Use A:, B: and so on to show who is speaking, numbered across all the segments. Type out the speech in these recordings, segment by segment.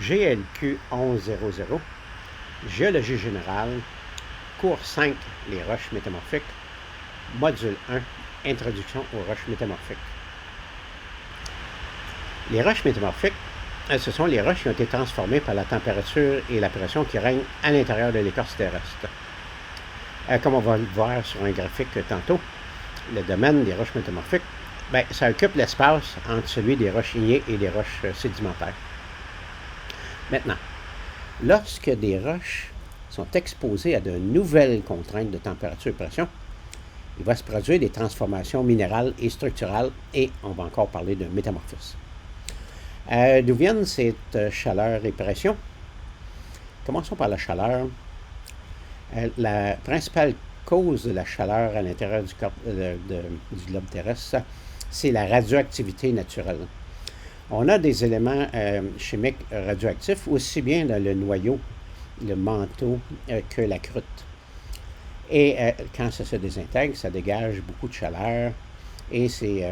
A: GLQ 1100, Géologie générale, cours 5, les roches métamorphiques, module 1, Introduction aux roches métamorphiques. Les roches métamorphiques, ce sont les roches qui ont été transformées par la température et la pression qui règnent à l'intérieur de l'écorce terrestre. Comme on va le voir sur un graphique tantôt, le domaine des roches métamorphiques, ça occupe l'espace entre celui des roches ignées et des roches sédimentaires. Maintenant, lorsque des roches sont exposées à de nouvelles contraintes de température et pression, il va se produire des transformations minérales et structurales, et on va encore parler de métamorphisme. D'où viennent cette chaleur et pression? Commençons par la chaleur. La principale cause de la chaleur à l'intérieur du globe terrestre, c'est la radioactivité naturelle. On a des éléments chimiques radioactifs aussi bien dans le noyau, le manteau, que la croûte. Et quand ça se désintègre, ça dégage beaucoup de chaleur, et c'est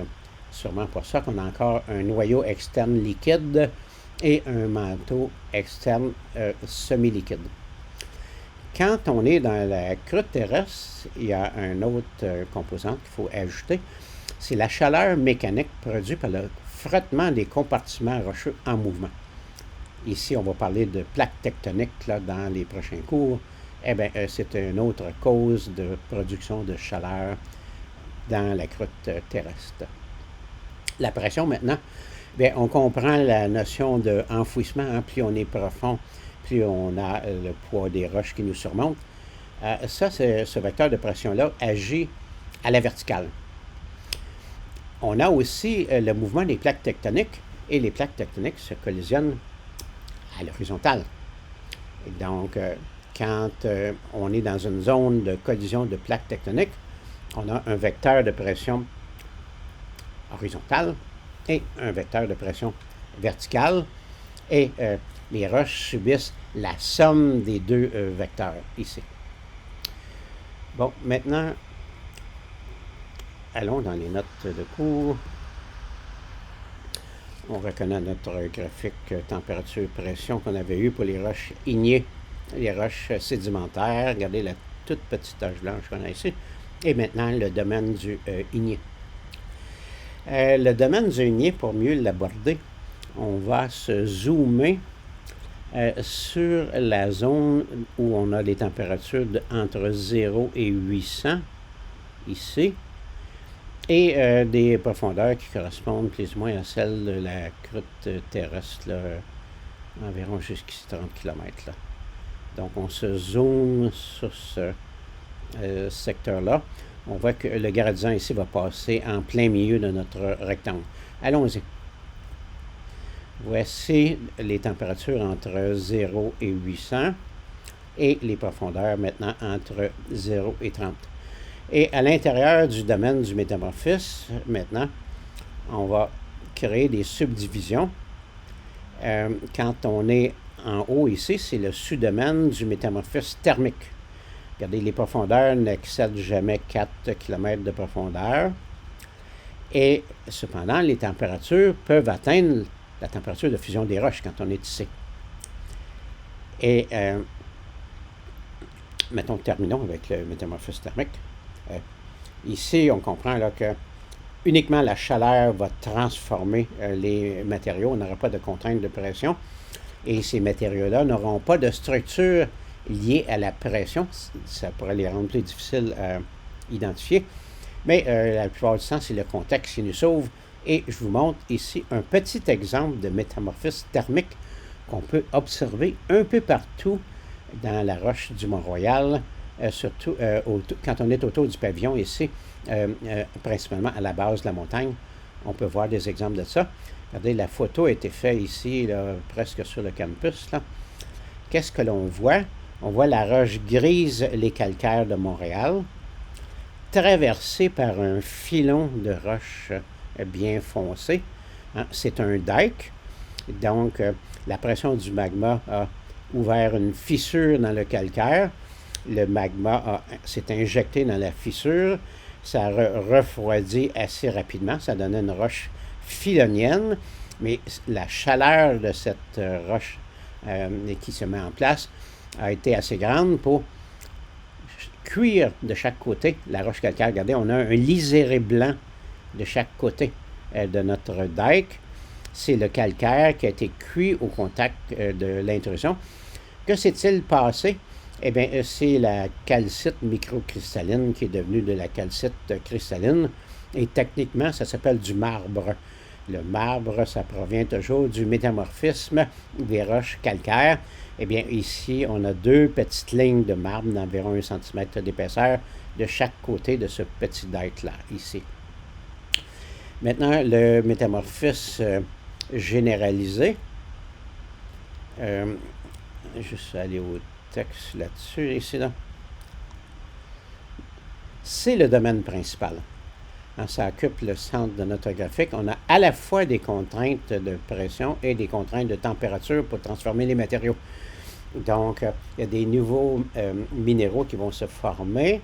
A: sûrement pour ça qu'on a encore un noyau externe liquide et un manteau externe semi-liquide. Quand on est dans la croûte terrestre, il y a un autre composant qu'il faut ajouter, c'est la chaleur mécanique produite par le frottement des compartiments rocheux en mouvement. Ici, on va parler de plaques tectoniques là, dans les prochains cours. C'est une autre cause de production de chaleur dans la croûte terrestre. La pression, maintenant, on comprend la notion d'enfouissement. Plus on est profond, plus on a le poids des roches qui nous surmontent. Ce vecteur de pression-là agit à la verticale. On a aussi le mouvement des plaques tectoniques, et les plaques tectoniques se collisionnent à l'horizontale. Donc, quand on est dans une zone de collision de plaques tectoniques, on a un vecteur de pression horizontale et un vecteur de pression verticale, et les roches subissent la somme des deux vecteurs ici. Bon, maintenant, allons dans les notes de cours. On reconnaît notre graphique température-pression qu'on avait eu pour les roches ignées, les roches sédimentaires. Regardez la toute petite tache blanche qu'on a ici. Et maintenant, le domaine du igné. Le domaine du igné, pour mieux l'aborder, on va se zoomer sur la zone où on a des températures entre 0 et 800, ici, et des profondeurs qui correspondent plus ou moins à celles de la croûte terrestre, là, environ jusqu'ici 30 km. Là. Donc, on se zoome sur ce secteur-là. On voit que le gradient ici va passer en plein milieu de notre rectangle. Allons-y. Voici les températures entre 0 et 800 et les profondeurs maintenant entre 0 et 30. Et à l'intérieur du domaine du métamorphisme, maintenant, on va créer des subdivisions. Quand on est en haut ici, c'est le sous-domaine du métamorphisme thermique. Regardez, les profondeurs n'excèdent jamais 4 km de profondeur. Et cependant, les températures peuvent atteindre la température de fusion des roches quand on est ici. Et, mettons, terminons avec le métamorphisme thermique. Ici, on comprend là, que uniquement la chaleur va transformer les matériaux. On n'aura pas de contrainte de pression. Et ces matériaux-là n'auront pas de structure liée à la pression. Ça pourrait les rendre plus difficiles à identifier. Mais la plupart du temps, c'est le contexte qui nous sauve. Et je vous montre ici un petit exemple de métamorphisme thermique qu'on peut observer un peu partout dans la roche du Mont-Royal, surtout quand on est autour du pavillon ici, principalement à la base de la montagne. On peut voir des exemples de ça. Regardez, la photo a été faite ici, là, presque sur le campus. Là. Qu'est-ce que l'on voit? On voit la roche grise, les calcaires de Montréal, traversée par un filon de roche bien foncé. Hein? C'est un dike. Donc, la pression du magma a ouvert une fissure dans le calcaire. Le magma s'est injecté dans la fissure. Ça a refroidi assez rapidement. Ça donnait une roche filonienne. Mais la chaleur de cette roche qui se met en place a été assez grande pour cuire de chaque côté la roche calcaire. Regardez, on a un liseré blanc de chaque côté de notre dike. C'est le calcaire qui a été cuit au contact de l'intrusion. Que s'est-il passé? Eh bien, c'est la calcite microcristalline qui est devenue de la calcite cristalline. Et techniquement, ça s'appelle du marbre. Le marbre, ça provient toujours du métamorphisme des roches calcaires. Eh bien, ici, on a deux petites lignes de marbre d'environ 1 cm d'épaisseur de chaque côté de ce petit dike-là, ici. Maintenant, le métamorphisme généralisé. Juste aller au texte là-dessus, ici, là. C'est le domaine principal. Ça occupe le centre de notre graphique. On a à la fois des contraintes de pression et des contraintes de température pour transformer les matériaux. Donc, il y a des nouveaux minéraux qui vont se former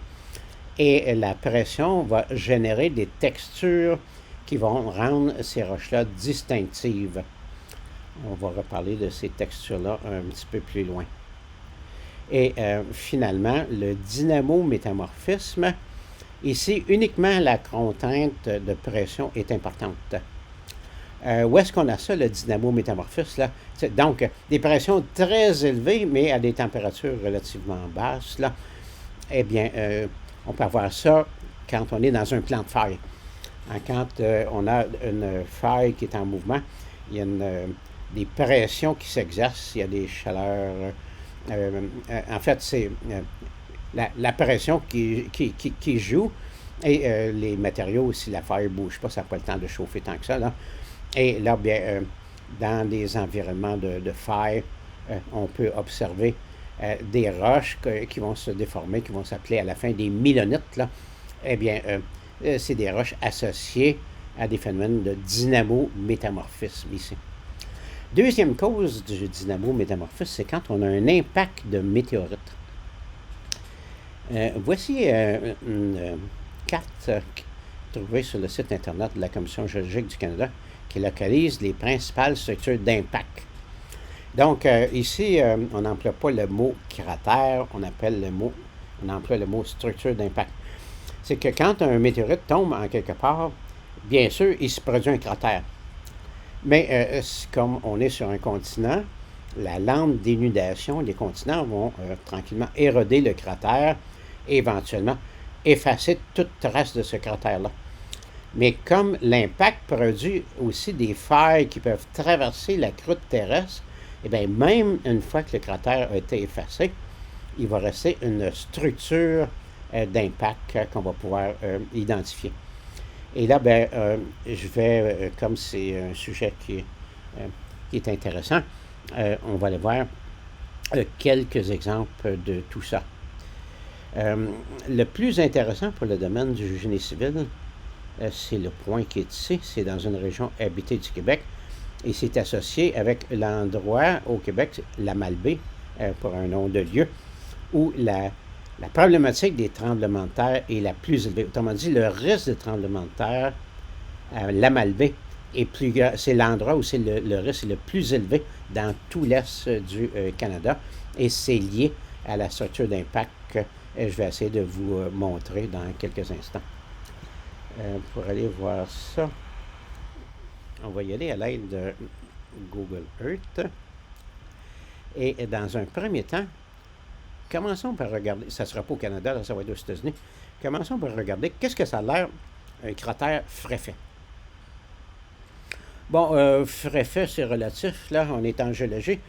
A: et la pression va générer des textures qui vont rendre ces roches-là distinctives. On va reparler de ces textures-là un petit peu plus loin. Et finalement, le dynamométamorphisme, ici, uniquement la contrainte de pression est importante. Où est-ce qu'on a ça, le dynamométamorphisme, là? Donc, des pressions très élevées, mais à des températures relativement basses, là. Eh bien, on peut avoir ça quand on est dans un plan de faille. Quand on a une faille qui est en mouvement, il y a des pressions qui s'exercent, il y a des chaleurs. En fait, c'est la pression qui joue et les matériaux, si la faille ne bouge pas, ça n'a pas le temps de chauffer tant que ça, là. Et là, bien, dans des environnements de faille, on peut observer des roches qui vont se déformer, qui vont s'appeler à la fin des milonites, là. Eh bien, c'est des roches associées à des phénomènes de dynamométamorphisme ici. Deuxième cause du dynamométamorphisme, c'est quand on a un impact de météorite. Voici une carte trouvée sur le site Internet de la Commission géologique du Canada qui localise les principales structures d'impact. Donc, ici, on n'emploie pas le mot cratère, on emploie le mot structure d'impact. C'est que quand un météorite tombe en quelque part, bien sûr, il se produit un cratère. Mais comme on est sur un continent, la lente d'énudation, les continents vont tranquillement éroder le cratère et éventuellement effacer toute trace de ce cratère-là. Mais comme l'impact produit aussi des failles qui peuvent traverser la croûte terrestre, eh bien, même une fois que le cratère a été effacé, il va rester une structure d'impact qu'on va pouvoir identifier. Et là, ben, je vais, comme c'est un sujet qui est intéressant, on va aller voir quelques exemples de tout ça. Le plus intéressant pour le domaine du génie civil, c'est le point qui est ici. C'est dans une région habitée du Québec et c'est associé avec l'endroit au Québec, la Malbaie, pour un nom de lieu, où la problématique des tremblements de terre est la plus élevée. Autrement dit, le risque de tremblement de terre à la Malbaie est plus grand. C'est l'endroit où c'est le risque est le plus élevé dans tout l'est du Canada et c'est lié à la structure d'impact que je vais essayer de vous montrer dans quelques instants. Pour aller voir ça, on va y aller à l'aide de Google Earth. Et dans un premier temps, commençons par regarder, ça ne sera pas au Canada, là, ça va être aux États-Unis. Commençons par regarder qu'est-ce que ça a l'air un cratère frais-fait. Bon, frais-fait, c'est relatif, là, on est en géologie.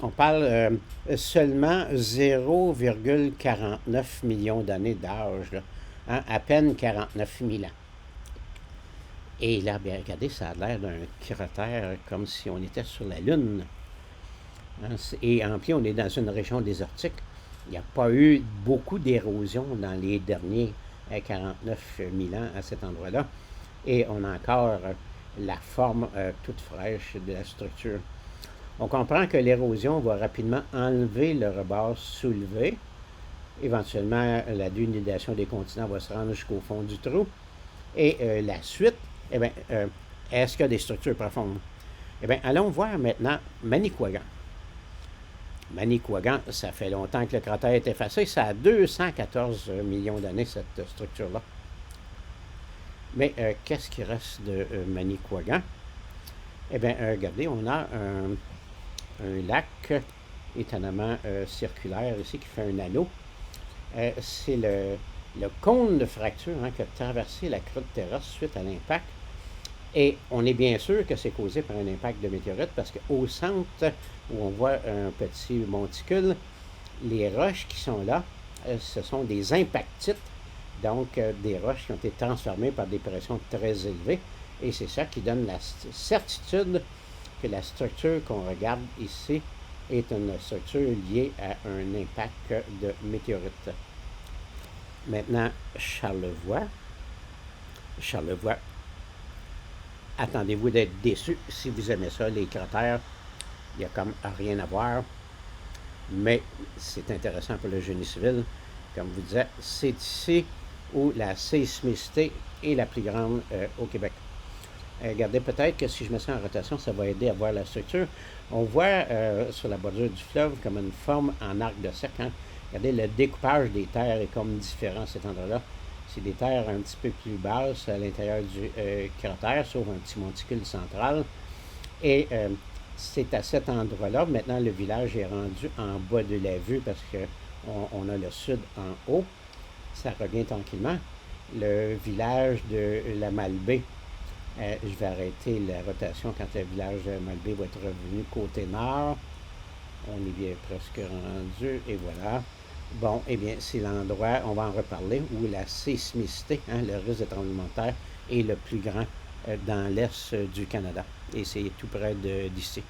A: On parle seulement 0,49 millions d'années d'âge, là, hein, à peine 49 000 ans. Et là, bien, regardez, ça a l'air d'un cratère comme si on était sur la Lune. Hein, et en plus, on est dans une région désertique. Il n'y a pas eu beaucoup d'érosion dans les derniers 49 000 ans à cet endroit-là. Et on a encore la forme toute fraîche de la structure. On comprend que l'érosion va rapidement enlever le rebord soulevé. Éventuellement, la dénudation des continents va se rendre jusqu'au fond du trou. Et la suite, eh bien, est-ce qu'il y a des structures profondes? Eh bien, allons voir maintenant Manicouagan. Manicouagan, ça fait longtemps que le cratère est effacé. Ça a 214 millions d'années, cette structure-là. Mais qu'est-ce qui reste de Manicouagan? Eh bien, regardez, on a un lac étonnamment circulaire ici qui fait un anneau. C'est le cône de fracture qui a traversé la croûte terrestre suite à l'impact. Et on est bien sûr que c'est causé par un impact de météorite parce qu'au centre, où on voit un petit monticule, les roches qui sont là, ce sont des impactites, donc des roches qui ont été transformées par des pressions très élevées. Et c'est ça qui donne la certitude que la structure qu'on regarde ici est une structure liée à un impact de météorite. Maintenant, Charlevoix. Charlevoix, attendez-vous d'être déçus si vous aimez ça, les cratères. Il n'y a comme rien à voir. Mais c'est intéressant pour le génie civil. Comme je vous disais, c'est ici où la sismicité est la plus grande au Québec. Regardez, peut-être que si je mets ça en rotation, ça va aider à voir la structure. On voit sur la bordure du fleuve comme une forme en arc de cercle. Regardez, le découpage des terres est comme différent à cet endroit-là. C'est des terres un petit peu plus basses à l'intérieur du cratère, sauf un petit monticule central. Et c'est à cet endroit-là. Maintenant, le village est rendu en bas de la vue parce qu'on a le sud en haut. Ça revient tranquillement. Le village de la Malbaie. Je vais arrêter la rotation quand le village de Malbaie va être revenu côté nord. On est bien presque rendu, et voilà. Bon, eh bien, c'est l'endroit, on va en reparler, où la sismicité, le risque de tremblement de terre, est le plus grand dans l'est du Canada. Et c'est tout près d'ici.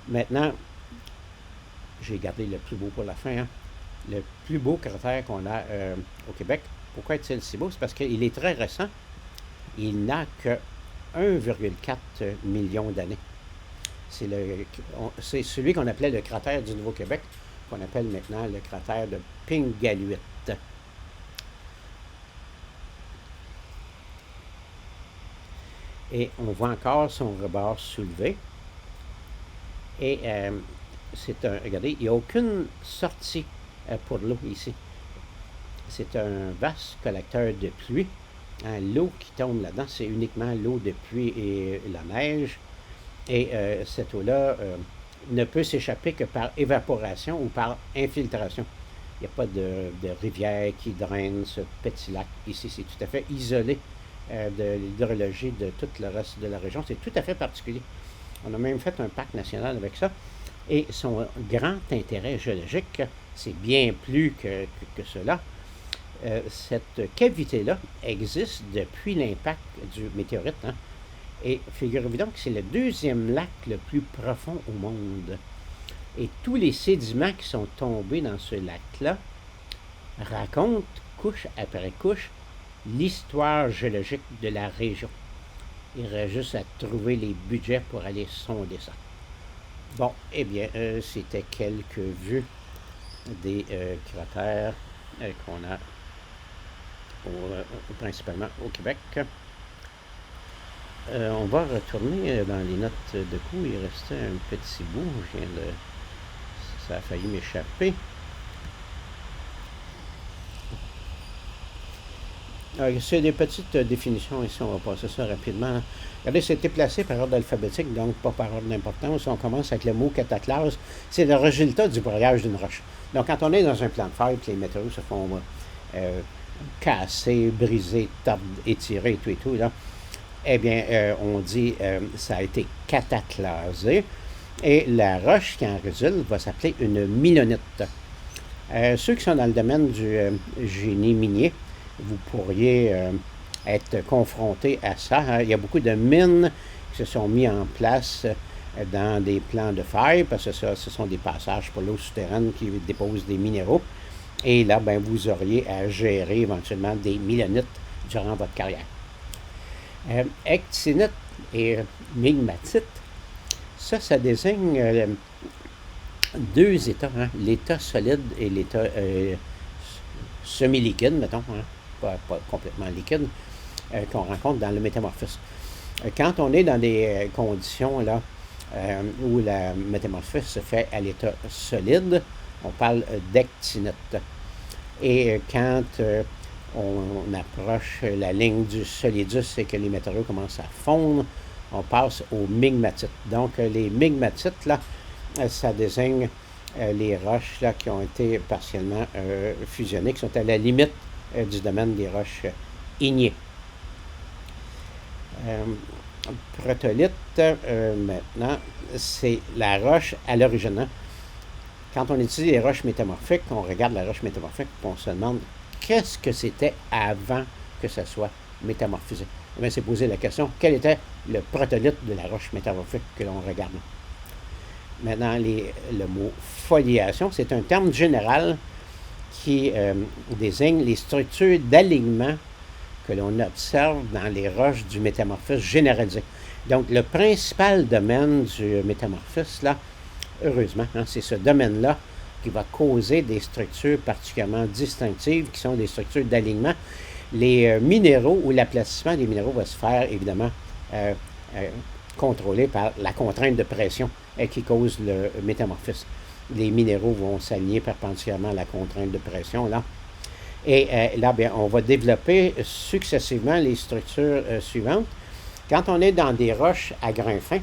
A: Maintenant, j'ai gardé le plus beau pour la fin. Le plus beau cratère qu'on a au Québec. Pourquoi est-il si beau? C'est parce qu'il est très récent. Il n'a que 1,4 million d'années. C'est celui qu'on appelait le cratère du Nouveau-Québec, qu'on appelle maintenant le cratère de Pingaluit. Et on voit encore son rebord soulevé. Et regardez, il n'y a aucune sortie pour l'eau ici. C'est un vaste collecteur de pluie. L'eau qui tombe là-dedans, c'est uniquement l'eau de pluie et la neige. Et cette eau-là ne peut s'échapper que par évaporation ou par infiltration. Il n'y a pas de rivière qui draine ce petit lac ici. C'est tout à fait isolé de l'hydrologie de tout le reste de la région. C'est tout à fait particulier. On a même fait un parc national avec ça. Et son grand intérêt géologique, c'est bien plus que cela. Cette cavité-là existe depuis l'impact du météorite. Et figurez-vous donc que c'est le deuxième lac le plus profond au monde. Et tous les sédiments qui sont tombés dans ce lac-là racontent, couche après couche, l'histoire géologique de la région. Il reste juste à trouver les budgets pour aller sonder ça. Bon, eh bien, c'était quelques vues des cratères qu'on a principalement au Québec. On va retourner dans les notes de coup. Il restait un petit bout. Ça a failli m'échapper. C'est des petites définitions ici. On va passer ça rapidement. Regardez, c'était placé par ordre alphabétique, donc pas par ordre d'importance. On commence avec le mot cataclase. C'est le résultat du broyage d'une roche. Donc, quand on est dans un plan de fer, puis les météos se font casser, briser, tordre, étirer et tout, là, eh bien, on dit ça a été cataclasé. Et la roche qui en résulte va s'appeler une milonite. Ceux qui sont dans le domaine du génie minier, vous pourriez être confrontés à ça. Il y a beaucoup de mines qui se sont mis en place dans des plans de fer, parce que ce sont des passages pour l'eau souterraine qui déposent des minéraux. Et là, ben, vous auriez à gérer éventuellement des milonites durant votre carrière. Ectinite et migmatite, ça désigne deux états, l'état solide et l'état semi-liquide, mettons, pas complètement liquide, qu'on rencontre dans le métamorphisme. Quand on est dans des conditions là, où la métamorphisme se fait à l'état solide, on parle d'actinite. Et quand on approche la ligne du solidus et que les matériaux commencent à fondre, on passe aux migmatites. Donc, les migmatites, là, ça désigne les roches là, qui ont été partiellement fusionnées, qui sont à la limite du domaine des roches ignées. Protolithe, maintenant, c'est la roche à l'origine. Hein? Quand on étudie les roches métamorphiques, on regarde la roche métamorphique et on se demande qu'est-ce que c'était avant que ça soit métamorphisé. Eh bien, c'est poser la question, quel était le protolithe de la roche métamorphique que l'on regarde? Maintenant, le mot foliation, c'est un terme général qui désigne les structures d'alignement que l'on observe dans les roches du métamorphisme généralisé. Donc, le principal domaine du métamorphisme, là, heureusement, hein, c'est ce domaine-là qui va causer des structures particulièrement distinctives, qui sont des structures d'alignement. Les minéraux ou l'aplatissement des minéraux va se faire, évidemment, contrôlé par la contrainte de pression qui cause le métamorphisme. Les minéraux vont s'aligner perpendiculairement à la contrainte de pression, là. Et là, bien, on va développer successivement les structures suivantes. Quand on est dans des roches à grains fins,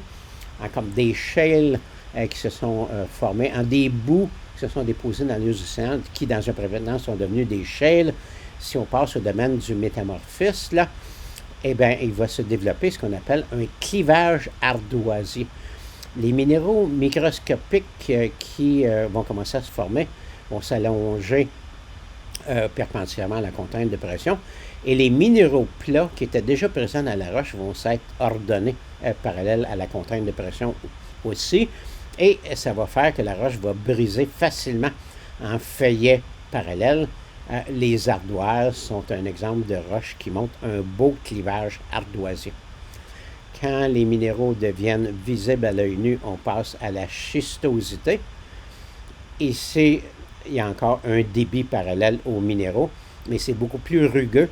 A: hein, comme des shales qui se sont formés, en des boues qui se sont déposés dans les océans, qui, dans un premier temps, sont devenus des shales, si on passe au domaine du métamorphisme, là, eh bien, il va se développer ce qu'on appelle un clivage ardoisier. Les minéraux microscopiques qui vont commencer à se former vont s'allonger perpendiculairement à la contrainte de pression, et les minéraux plats qui étaient déjà présents dans la roche vont s'être ordonnés parallèles à la contrainte de pression aussi, et ça va faire que la roche va briser facilement en feuillets parallèles. Les ardoises sont un exemple de roche qui montre un beau clivage ardoisier. Quand les minéraux deviennent visibles à l'œil nu, on passe à la schistosité. Ici, il y a encore un débit parallèle aux minéraux, mais c'est beaucoup plus rugueux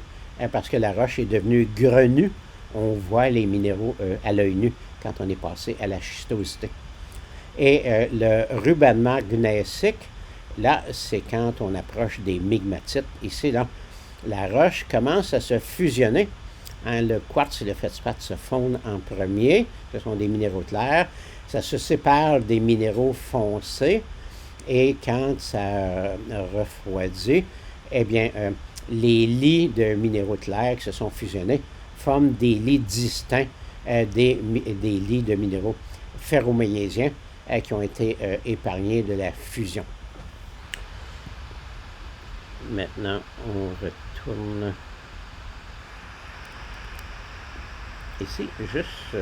A: parce que la roche est devenue grenue. On voit les minéraux à l'œil nu quand on est passé à la schistosité. Et le rubanement gneissique, là, c'est quand on approche des migmatites. Ici, là, la roche commence à se fusionner. Hein, le quartz et le feldspath se fondent en premier. Ce sont des minéraux clairs. Ça se sépare des minéraux foncés. Et quand ça refroidit, eh bien, les lits de minéraux clairs qui se sont fusionnés forment des lits distincts des lits de minéraux ferromagnésiens qui ont été épargnés de la fusion. Maintenant, on retourne ici, juste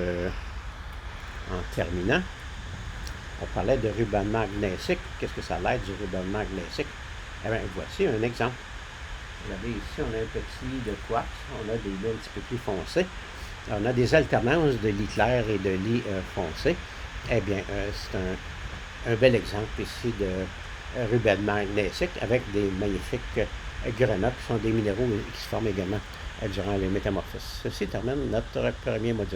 A: en terminant. On parlait de rubanement gneissique. Qu'est-ce que ça a l'air du rubanement gneissique? Eh bien, voici un exemple. Vous avez ici, on a un petit lit de quartz. On a des lits un petit peu plus foncés. On a des alternances de lits clairs et de lits foncés. Eh bien, c'est un bel exemple ici de rubanement gneissique avec des magnifiques grenats qui sont des minéraux qui se forment également durant les métamorphismes. Ceci termine notre premier module.